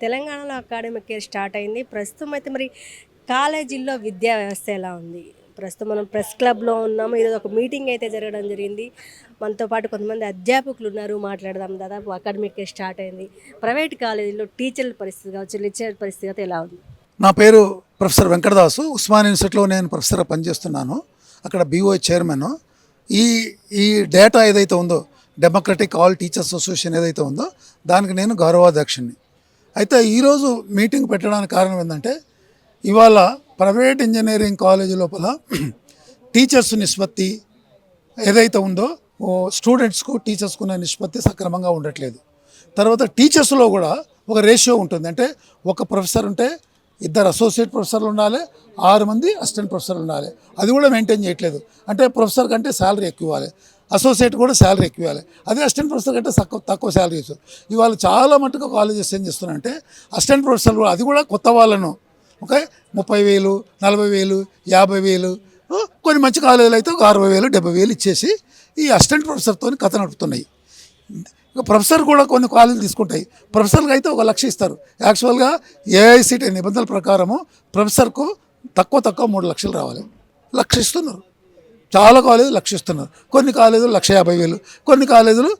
తెలంగాణలో academic year start అయింది. ప్రస్తుతం అయితే మరి కాలేజీల్లో విద్యా వ్యవస్థ ఎలా ఉంది? ప్రస్తుతం మనం ప్రెస్ క్లబ్‌లో ఉన్నాము. ఈరోజు ఒక మీటింగ్ అయితే జరగడం జరిగింది. మనతో పాటు కొంతమంది అధ్యాపకులు ఉన్నారు. మాట్లాడదాం. దాదాపు అకాడమిక్ ఇయర్ స్టార్ట్ అయింది. ప్రైవేట్ కాలేజీల్లో టీచర్ల పరిస్థితి కావచ్చు, లెక్చరర్ పరిస్థితి అయితే ఎలా ఉంది? నా పేరు ప్రొఫెసర్ వెంకటదాసు. ఉస్మానియా యూనివర్సిటీలో నేను ప్రొఫెసర్గా పనిచేస్తున్నాను. అక్కడ బీఓఐ చైర్మన్. ఈ ఈ డేటా ఏదైతే ఉందో, డెమోక్రటిక్ ఆల్ టీచర్స్ అసోసియేషన్ ఏదైతే ఉందో దానికి నేను గౌరవాధ్యక్షుడిని. అయితే ఈరోజు మీటింగ్ పెట్టడానికి కారణం ఏంటంటే, ఇవాళ ప్రైవేట్ ఇంజనీరింగ్ కాలేజీ లోపల టీచర్స్ నిష్పత్తి ఏదైతే ఉందో స్టూడెంట్స్కు టీచర్స్కు ఉన్న నిష్పత్తి సక్రమంగా ఉండట్లేదు. తర్వాత టీచర్స్లో కూడా ఒక రేషియో ఉంటుంది. అంటే ఒక ప్రొఫెసర్ ఉంటే 2 అసోసియేట్ ప్రొఫెసర్లు ఉండాలి, 6 మంది అసిస్టెంట్ ప్రొఫెసర్లు ఉండాలి. అది కూడా మెయింటైన్ చేయట్లేదు. అంటే ప్రొఫెసర్ కంటే శాలరీ ఎక్కువ ఇవ్వాలి, అసోసియేట్ కూడా శాలరీ ఎక్కువ ఇవ్వాలి. అదే అసిస్టెంట్ ప్రొఫెసర్ కంటే తక్కువ శాలరీ ఇస్తారు. ఇవాళ చాలా మటుకు కాలేజెస్ ఏం చేస్తున్నారంటే అసిస్టెంట్ ప్రొఫెసర్లు అది కూడా కొత్త వాళ్ళను 30,000, 40,000, 50,000, కొన్ని మంచి కాలేజీలు అయితే 60,000, 70,000 ఇచ్చేసి ఈ అసిస్టెంట్ ప్రొఫెసర్తో కథ నడుపుతున్నాయి. ప్రొఫెసర్ కూడా కొన్ని కాలేజీలు తీసుకుంటాయి. ప్రొఫెసర్కి అయితే 1,00,000 ఇస్తారు. యాక్చువల్గా ఏఐసిటి నిబంధనల ప్రకారము ప్రొఫెసర్కు తక్కువ 3 లక్షలు రావాలి. 1,00,000 ఇస్తున్నారు. చాలా కాలేజీలు 1,00,000 ఇస్తున్నారు. కొన్ని కాలేజీలు 1,50,000, కొన్ని కాలేజీలు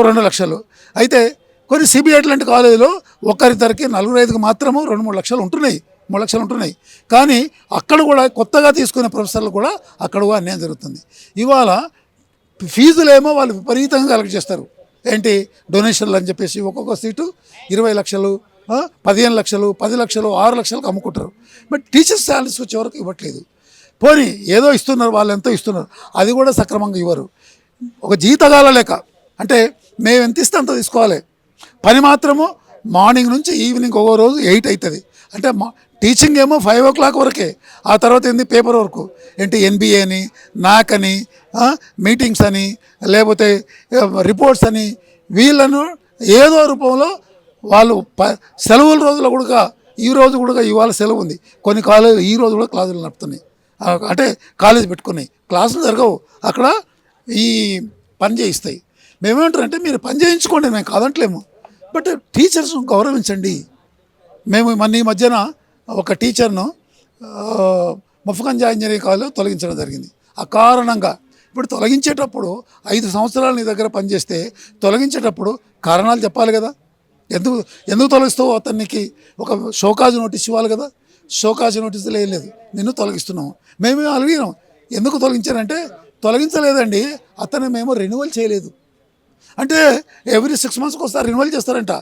2 లక్షలు. అయితే కొన్ని సిబిఐటి లాంటి కాలేజీలో ఒకరిద్దరికి 4-5కి మాత్రము 2-3 లక్షలు ఉంటున్నాయి, 3 లక్షలు ఉంటున్నాయి. కానీ అక్కడ కూడా కొత్తగా తీసుకునే ప్రొఫెసర్లు కూడా అక్కడ కూడా అన్యాయం జరుగుతుంది. ఇవాళ ఫీజులేమో వాళ్ళు విపరీతంగా కలెక్ట్ చేస్తారు. ఏంటి డొనేషన్లు అని చెప్పేసి ఒక్కొక్క సీటు 20 లక్షలు, 15 లక్షలు, 10 లక్షలు, 6 లక్షలకు అమ్ముకుంటారు. బట్ టీచర్స్ శాలరీస్ వచ్చే వరకు ఇవ్వట్లేదు. పోనీ ఏదో ఇస్తున్నారు, వాళ్ళు ఎంతో ఇస్తున్నారు, అది కూడా సక్రమంగా ఇవ్వరు. ఒక జీతగాల లెక్క, అంటే మేము ఎంత ఇస్తే అంత తీసుకోవాలి. పని మాత్రము మార్నింగ్ నుంచి ఈవినింగ్ ఒక్కో రోజు 8 అవుతుంది. అంటే టీచింగ్ ఏమో 5 o'clock వరకే. ఆ తర్వాత ఏంది పేపర్ వర్క్, ఏంటి ఎన్బిఏ అని, నాక్ అని, మీటింగ్స్ అని, లేకపోతే రిపోర్ట్స్ అని, వీళ్ళను ఏదో రూపంలో వాళ్ళు సెలవుల రోజుల్లో కూడా, ఈ రోజు కూడా ఇవాళ సెలవు ఉంది, కొన్ని కాలేజీలు ఈ రోజు కూడా క్లాసులు నడుపుతున్నాయి. అంటే కాలేజీ పెట్టుకున్నాయి, క్లాసులు జరగవు, అక్కడ ఈ పని చేయిస్తాయి. మేమేమంటారంటే మీరు పని చేయించుకోండి, మేము కాదంటలేము, బట్ టీచర్స్ను గౌరవించండి. మేము ఈ మధ్యన ఒక టీచర్ను ముఫ్గంజా ఇంజనీరింగ్ కాలేజీలో తొలగించడం జరిగింది. అకారణంగా. ఇప్పుడు తొలగించేటప్పుడు 5 సంవత్సరాలు నీ దగ్గర పనిచేస్తే తొలగించేటప్పుడు కారణాలు చెప్పాలి కదా. ఎందుకు తొలగిస్తావు, అతనికి ఒక షోకాజ్ నోటీస్ ఇవ్వాలి కదా. షోకాజ్ నోటీసు లేదు, నిన్ను తొలగిస్తున్నాము. మేము అడిగినాం ఎందుకు తొలగించారంటే, తొలగించలేదండి, అతను మేము రెన్యువల్ చేయలేదు. అంటే ఎవ్రీ 6 monthsకి ఒకసారి రెన్యువల్ చేస్తారంట.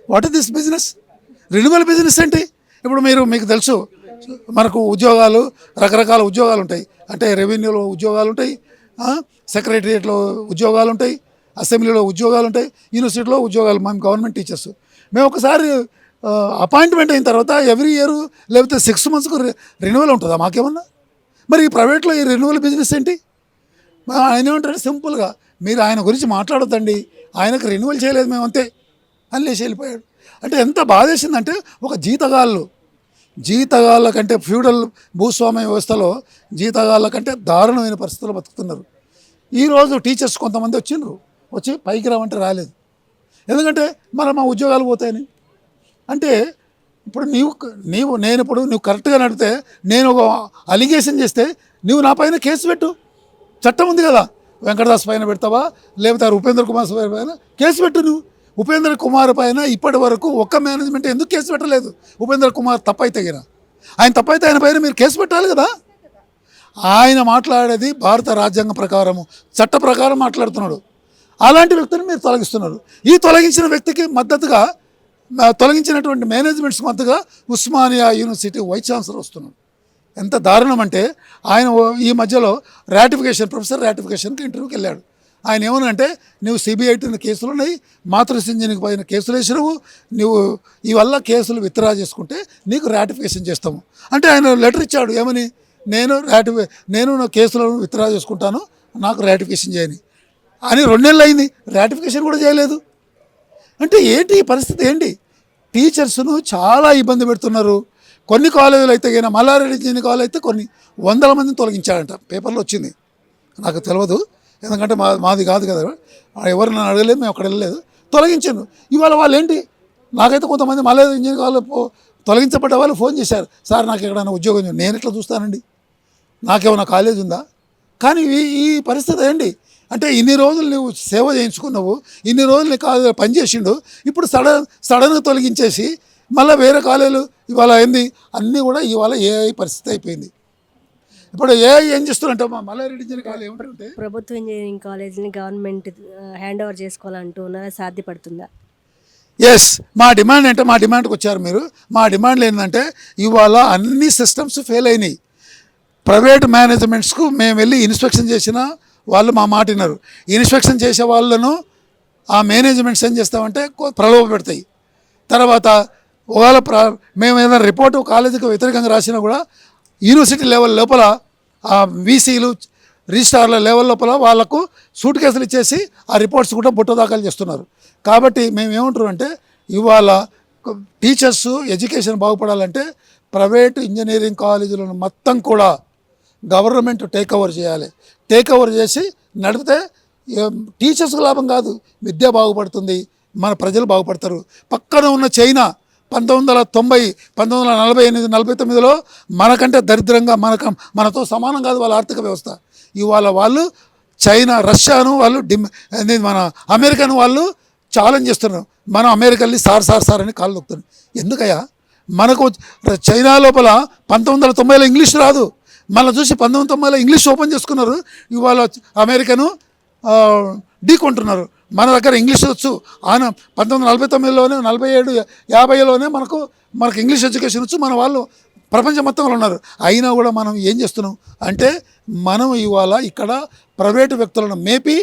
What is this business? Renewal business ఏంటి? ఇప్పుడు మీకు తెలుసు, మనకు ఉద్యోగాలు, రకరకాల ఉద్యోగాలు ఉంటాయి. అంటే రెవెన్యూలో ఉద్యోగాలు ఉంటాయి, సెక్రటరియట్లో ఉద్యోగాలు ఉంటాయి, అసెంబ్లీలో ఉద్యోగాలు ఉంటాయి, యూనివర్సిటీలో ఉద్యోగాలు. మేము గవర్నమెంట్ టీచర్స్, మేము ఒకసారి అపాయింట్మెంట్ అయిన తర్వాత ఎవ్రీ ఇయర్ లేకపోతే 6 monthsకు రెన్యువల్ ఉంటుందా మాకేమన్నా? మరి ఈ ప్రైవేట్లో ఈ రెన్యువల్ బిజినెస్ ఏంటి? ఆయన ఏమంటారు సింపుల్గా, మీరు ఆయన గురించి మాట్లాడొద్దండి, ఆయనకు రెన్యువల్ చేయలేదు మేము అంతే అని లేచి వెళ్ళిపోయాడు. అంటే ఎంత బాధేసిందంటే, ఒక జీతగాళ్ళ కంటే ఫ్యూడల్ భూస్వామ్య వ్యవస్థలో జీతగాళ్ళ కంటే దారుణమైన పరిస్థితుల్లో బతుకుతున్నారు. ఈరోజు టీచర్స్ కొంతమంది వచ్చి పైకి రావంటే రాలేదు. ఎందుకంటే మా ఉద్యోగాలు పోతాయని. అంటే ఇప్పుడు నువ్వు కరెక్ట్గా నడిపితే, నేను ఒక అలిగేషన్ చేస్తే నువ్వు నా పైన కేసు పెట్టు, చట్టం ఉంది కదా. వెంకటదాస్ పైన పెడతావా, లేకపోతే ఉపేంద్ర కుమార్ పైన కేసు పెట్టు. నువ్వు ఉపేంద్ర కుమార్ పైన ఇప్పటి వరకు ఒక్క మేనేజ్మెంట్ ఎందుకు కేసు పెట్టలేదు? ఉపేంద్ర కుమార్ తప్పైతే ఆయన తప్పైతే ఆయన పైన మీరు కేసు పెట్టాలి కదా. ఆయన మాట్లాడేది భారత రాజ్యాంగం ప్రకారము, చట్ట ప్రకారం మాట్లాడుతున్నాడు. అలాంటి వ్యక్తిని మీరు తొలగిస్తున్నారు. ఈ తొలగించిన వ్యక్తికి మద్దతుగా, తొలగించినటువంటి మేనేజ్మెంట్స్కి మద్దతుగా ఉస్మానియా యూనివర్సిటీ వైస్ ఛాన్సలర్ వస్తున్నాడు. ఎంత దారుణం అంటే, ఆయన ఈ మధ్యలో ప్రొఫెసర్ రాటిఫికేషన్కి ఇంటర్వ్యూకి వెళ్ళాడు. ఆయన ఏమనంటే, నువ్వు సిబిఐటి కేసులు ఉన్నాయి, మాతృసింజనికి పైన కేసులు వేసినవు, నువ్వు ఈ వల్ల కేసులు విత్డ్రా చేసుకుంటే నీకు రాటిఫికేషన్ చేస్తాము అంటే ఆయన లెటర్ ఇచ్చాడు. ఏమని? నేను నా కేసులను విత్డ్రా చేసుకుంటాను, నాకు రాటిఫికేషన్ చేయని అని 2 నెలలు అయింది, రాటిఫికేషన్ కూడా చేయలేదు. అంటే ఏంటి ఈ పరిస్థితి? ఏంటి? టీచర్స్ను చాలా ఇబ్బంది పెడుతున్నారు. కొన్ని కాలేజీలు అయితే మల్లారెడ్డి ఇంజనీరింగ్ కాలేజ్ అయితే కొన్ని 100 మందిని తొలగించాడంట, పేపర్లో వచ్చింది. నాకు తెలియదు, ఎందుకంటే మాది కాదు కదా, ఎవరు నన్ను అడగలేదు, మేము అక్కడ వెళ్ళలేదు. తొలగించాను. ఇవాళ వాళ్ళు ఏంటి, నాకైతే కొంతమంది మళ్ళీ ఇంజనీరింగ్ వాళ్ళు తొలగించబడ్డ వాళ్ళు ఫోన్ చేశారు, సార్ నాకు ఎక్కడైనా ఉద్యోగం నేను ఎట్లా చూస్తానండి, నాకేమైనా కాలేజ్ ఉందా? కానీ ఈ పరిస్థితి ఏంటి అంటే ఇన్ని రోజులు నువ్వు సేవ చేయించుకున్నావు, ఇన్ని రోజులు నీకు కాలేజీలో పనిచేసిండు, ఇప్పుడు సడన్గా తొలగించేసి మళ్ళీ వేరే కాలేజీలు ఇవాళ అయింది అన్నీ కూడా ఇవాళ ఏఐ పరిస్థితి అయిపోయింది. ఇప్పుడు ఏఐ ఏం చేస్తున్నంటే మా మల్లారెడ్డి ఇంజనీరింగ్ కాలేజ్ ఏమంటుంటే ప్రభుత్వ ఇంజనీరింగ్ కాలేజ్ని గవర్నమెంట్ హ్యాండ్ ఓవర్ చేసుకోవాలంటున్నారా, సాధ్యపడుతుందా? ఎస్, మా డిమాండ్ అంటే మా డిమాండ్కి వచ్చారు మీరు. మా డిమాండ్లు ఏంటంటే ఇవాళ అన్ని సిస్టమ్స్ ఫెయిల్ అయినాయి. ప్రైవేట్ మేనేజ్మెంట్స్కు మేము వెళ్ళి ఇన్స్పెక్షన్ చేసిన వాళ్ళు మా మాట విన్నారు. ఇన్స్పెక్షన్ చేసే వాళ్ళను ఆ మేనేజ్మెంట్స్ ఏం చేస్తామంటే ప్రలోభ పెడతాయి. తర్వాత ఒకవేళ మేము ఏదైనా రిపోర్టు కాలేజీకి వ్యతిరేకంగా రాసినా కూడా యూనివర్సిటీ లెవెల్ లోపల ఆ వీసీలు రిజిస్ట్రార్ల లెవెల్ లోపల వాళ్ళకు సూట్ కేసులు ఇచ్చేసి ఆ రిపోర్ట్స్ కూడా బుట్ట దాఖలు చేస్తున్నారు. కాబట్టి మేము ఏమంటున్నాం అంటే ఇవాళ టీచర్స్ ఎడ్యుకేషన్ బాగుపడాలంటే ప్రైవేటు ఇంజనీరింగ్ కాలేజీలను మొత్తం కూడా గవర్నమెంట్ టేక్ ఓవర్ చేయాలి. టేక్ ఓవర్ చేసి నడిపితే టీచర్స్కు లాభం కాదు, విద్య బాగుపడుతుంది, మన ప్రజలు బాగుపడతారు. పక్కన ఉన్న చైనా 1990, 1948, 49లో మనకంటే దరిద్రంగా మనతో సమానం కాదు వాళ్ళ ఆర్థిక వ్యవస్థ. ఇవాళ వాళ్ళు చైనా రష్యాను వాళ్ళు మన అమెరికాను వాళ్ళు ఛాలెంజ్ చేస్తున్నారు. మనం అమెరికల్ని సార్ అని కాళ్ళు నొక్కుతున్నాం. ఎందుకయ్యా మనకు చైనా లోపల 1990లో ఇంగ్లీష్ రాదు, మళ్ళీ చూసి 1990లో ఇంగ్లీష్ ఓపెన్ చేసుకున్నారు. ఇవాళ అమెరికను ఢీకొంటున్నారు. మన దగ్గర ఇంగ్లీష్ వచ్చు. ఆయన 1949లోనే 47, 50లోనే మనకు ఇంగ్లీష్ ఎడ్యుకేషన్ వచ్చు. మన వాళ్ళు ప్రపంచం మొత్తంలో ఉన్నారు. అయినా కూడా మనం ఏం చేస్తున్నాం అంటే మనం ఇవాళ ఇక్కడ ప్రైవేటు వ్యక్తులను మేపి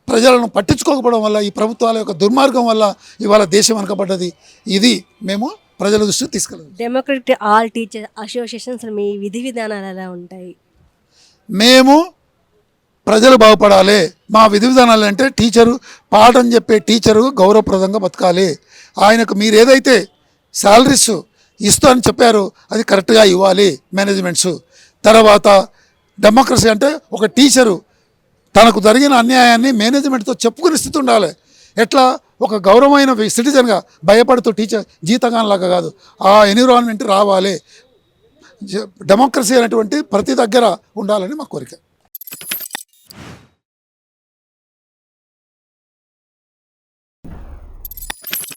ప్రజలను పట్టించుకోకపోవడం వల్ల ఈ ప్రభుత్వాల యొక్క దుర్మార్గం వల్ల ఇవాళ దేశం వెనకబడ్డది. ఇది మేము ప్రజల దృష్టికి తీసుకెళ్ళాలి. డెమోక్రటిక్ ఆల్ టీచర్ అసోసియేషన్స్ మీ విధి విధానాలు ఎలా ఉంటాయి? మేము ప్రజలు బాగుపడాలి. మా విధి విధానాలు అంటే టీచరు పాఠం చెప్పే టీచరు గౌరవప్రదంగా బతకాలి. ఆయనకు మీరు ఏదైతే శాలరీస్ ఇస్తా అని చెప్పారో అది కరెక్ట్గా ఇవ్వాలి మేనేజ్మెంట్స్. తర్వాత డెమోక్రసీ అంటే ఒక టీచరు తనకు జరిగిన అన్యాయాన్ని మేనేజ్మెంట్తో చెప్పుకునే స్థితి ఉండాలి. ఎట్లా ఒక గౌరవమైన సిటిజన్గా భయపడుతూ టీచర్ జీతగాన్లాగా కాదు, ఆ ఎన్విరాన్మెంట్ రావాలి. డెమోక్రసీ అనేటువంటి ప్రతి దగ్గర ఉండాలని మా కోరిక.